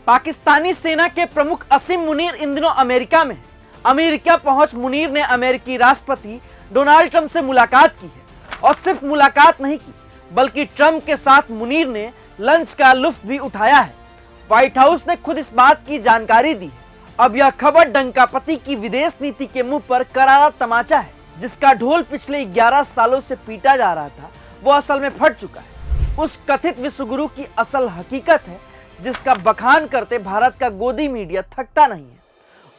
पाकिस्तानी सेना के प्रमुख असीम मुनीर इन दिनों अमेरिका में है। अमेरिका पहुंच मुनीर ने अमेरिकी राष्ट्रपति डोनाल्ड ट्रंप से मुलाकात की है और सिर्फ मुलाकात नहीं की बल्कि ट्रंप के साथ मुनीर ने लंच का लुत्फ भी उठाया है। व्हाइट हाउस ने खुद इस बात की जानकारी दी है। अब यह खबर डंकापति की विदेश नीति के मुंह पर करारा तमाचा है। जिसका ढोल पिछले 11 सालों से पीटा जा रहा था वो असल में फट चुका है। उस कथित विश्वगुरु की असल हकीकत है जिसका बखान करते भारत का गोदी मीडिया थकता नहीं है।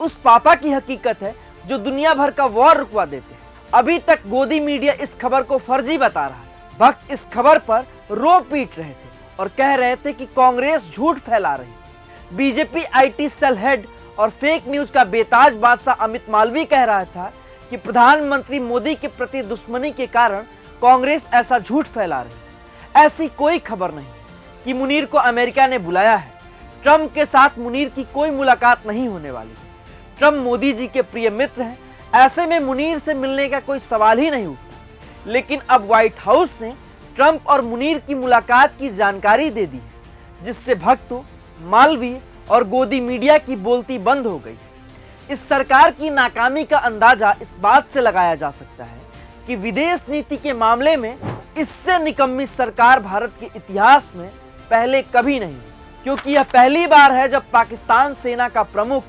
उस पापा की हकीकत है जो दुनिया भर का वॉर रुकवा देते हैं। अभी तक गोदी मीडिया इस खबर को फर्जी बता रहा था। भक्त इस खबर पर रो पीट रहे थे और कह रहे थे कि कांग्रेस झूठ फैला रही है। बीजेपी आईटी सेल हेड और फेक न्यूज का बेताज बादशाह अमित मालवीय कह रहा था कि प्रधानमंत्री मोदी के प्रति दुश्मनी के कारण कांग्रेस ऐसा झूठ फैला रही है। ऐसी कोई खबर नहीं कि मुनीर को अमेरिका ने बुलाया है। ट्रंप के साथ मुनीर की कोई मुलाकात नहीं होने वाली है। ट्रंप मोदी जी के प्रिय मित्र हैं, ऐसे में मुनीर से मिलने का कोई सवाल ही नहीं उठता। लेकिन अब व्हाइट हाउस ने ट्रंप और मुनीर की मुलाकात की जानकारी दे दी है, जिससे भक्तों, मालवीय और गोदी मीडिया की बोलती बंद हो गई है। इस सरकार की नाकामी का अंदाजा इस बात से लगाया जा सकता है कि विदेश नीति के मामले में इससे निकम्मी सरकार भारत के इतिहास में पहले कभी नहीं हुई, क्योंकि यह पहली बार है जब पाकिस्तान सेना का प्रमुख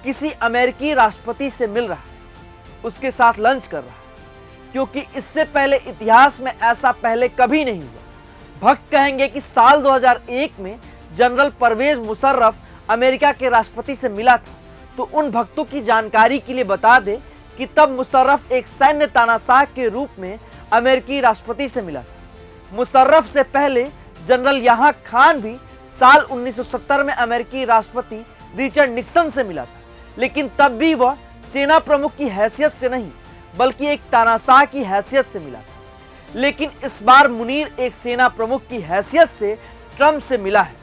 किसी अमेरिकी राष्ट्रपति से मिल रहा है, उसके साथ लंच कर रहा है, क्योंकि इससे पहले इतिहास में ऐसा पहले कभी नहीं हुआ। भक्त कहेंगे कि साल 2001 में जनरल परवेज मुशर्रफ अमेरिका के राष्ट्रपति से मिला था, तो उन भक्तों की जानकारी के लिए बता दें कि तब मुशर्रफ एक सैन्य तानाशाह के रूप में अमेरिकी राष्ट्रपति से मिला था। मुशर्रफ से पहले जनरल याह्या खान भी साल 1970 में अमेरिकी राष्ट्रपति रिचर्ड निक्सन से मिला था, लेकिन तब भी वह सेना प्रमुख की हैसियत से नहीं बल्कि एक तानाशाह की हैसियत से मिला था। लेकिन इस बार मुनीर एक सेना प्रमुख की हैसियत से ट्रंप से मिला है,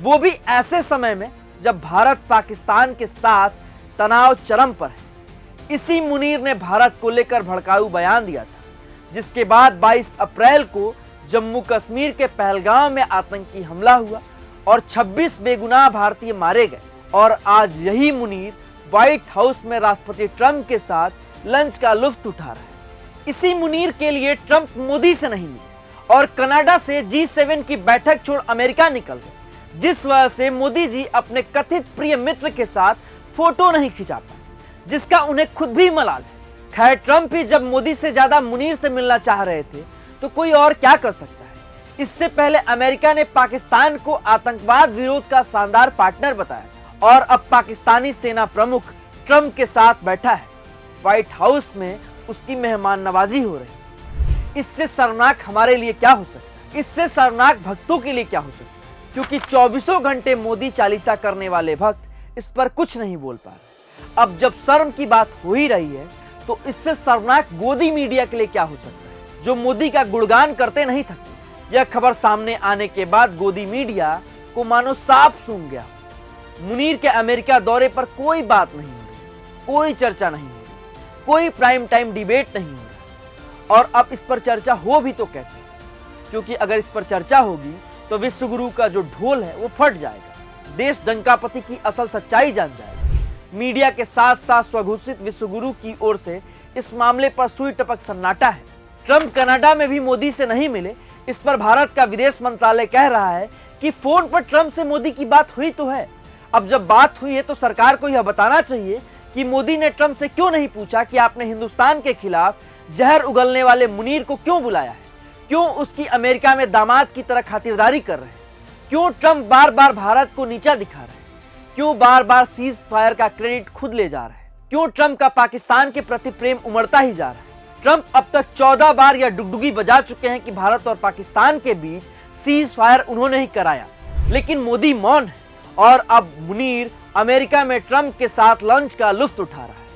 वो भी ऐसे समय में जब भारत पाकिस्तान के साथ तनाव चरम पर है। इसी मुनीर ने भारत को लेकर भड़काऊ बयान दिया था, जिसके बाद 22 अप्रैल को जम्मू कश्मीर के पहलगाम में आतंकी हमला हुआ और 26 बेगुनाह भारतीय मारे गए। और आज यही मुनीर व्हाइट हाउस में राष्ट्रपति ट्रंप के साथ लंच का लुत्फ उठा रहा है। इसी मुनीर के लिए ट्रंप मोदी से नहीं मिले और कनाडा से G7 की बैठक छोड़ अमेरिका निकल गए, जिस वजह से मोदी जी अपने कथित प्रिय मित्र के साथ फोटो नहीं खिंचा पाए, जिसका उन्हें खुद भी मलाल है। खैर, ट्रंप ही जब मोदी से ज्यादा मुनीर से मिलना चाह रहे थे तो कोई और क्या कर सकता है। इससे पहले अमेरिका ने पाकिस्तान को आतंकवाद विरोध का शानदार पार्टनर बताया और अब पाकिस्तानी सेना प्रमुख ट्रंप के साथ बैठा है। व्हाइट हाउस में उसकी मेहमान नवाजी हो रही है। इससे शर्मनाक हमारे लिए क्या हो सकता है, इससे शर्मनाक भक्तों के लिए क्या हो सकता है, क्योंकि 24 घंटे मोदी चालीसा करने वाले भक्त इस पर कुछ नहीं बोल पा रहे। अब जब शर्म की बात हो ही रही है तो इससे शर्मनाक गोदी मीडिया के लिए क्या हो सकता है, जो मोदी का गुणगान करते नहीं थकते। यह खबर सामने आने के बाद गोदी मीडिया को मानो साफ सूंघ गया। मुनीर के अमेरिका दौरे पर कोई बात नहीं हो रही, कोई चर्चा नहीं हो रही, कोई प्राइम टाइम डिबेट नहीं हो रहा। और अब इस पर चर्चा हो भी तो कैसे, क्योंकि अगर इस पर चर्चा होगी तो विश्वगुरु का जो ढोल है वो फट जाएगा। देश डंकापति की असल सच्चाई जान जाएगा। मीडिया के साथ साथ स्वघोषित विश्वगुरु की ओर से इस मामले पर सुई टपक सन्नाटा है। ट्रंप कनाडा में भी मोदी से नहीं मिले, इस पर भारत का विदेश मंत्रालय कह रहा है कि फोन पर ट्रंप से मोदी की बात हुई तो है। अब जब बात हुई है तो सरकार को यह बताना चाहिए कि मोदी ने ट्रंप से क्यों नहीं पूछा कि आपने हिंदुस्तान के खिलाफ जहर उगलने वाले मुनीर को क्यों बुलाया है, क्यों उसकी अमेरिका में दामाद की तरह खातिरदारी कर रहे हैं, क्यों ट्रंप बार बार भारत को नीचा दिखा रहे हैं, क्यों बार बार सीज फायर का क्रेडिट खुद ले जा रहे हैं, क्यों ट्रंप का पाकिस्तान के प्रति प्रेम उमड़ता ही जा रहा है। ट्रंप अब तक 14 बार यह डुगडुगी बजा चुके हैं कि भारत और पाकिस्तान के बीच सीज फायर उन्होंने ही कराया, लेकिन मोदी मौन है। और अब मुनीर अमेरिका में ट्रंप के साथ लंच का लुत्फ उठा रहा है।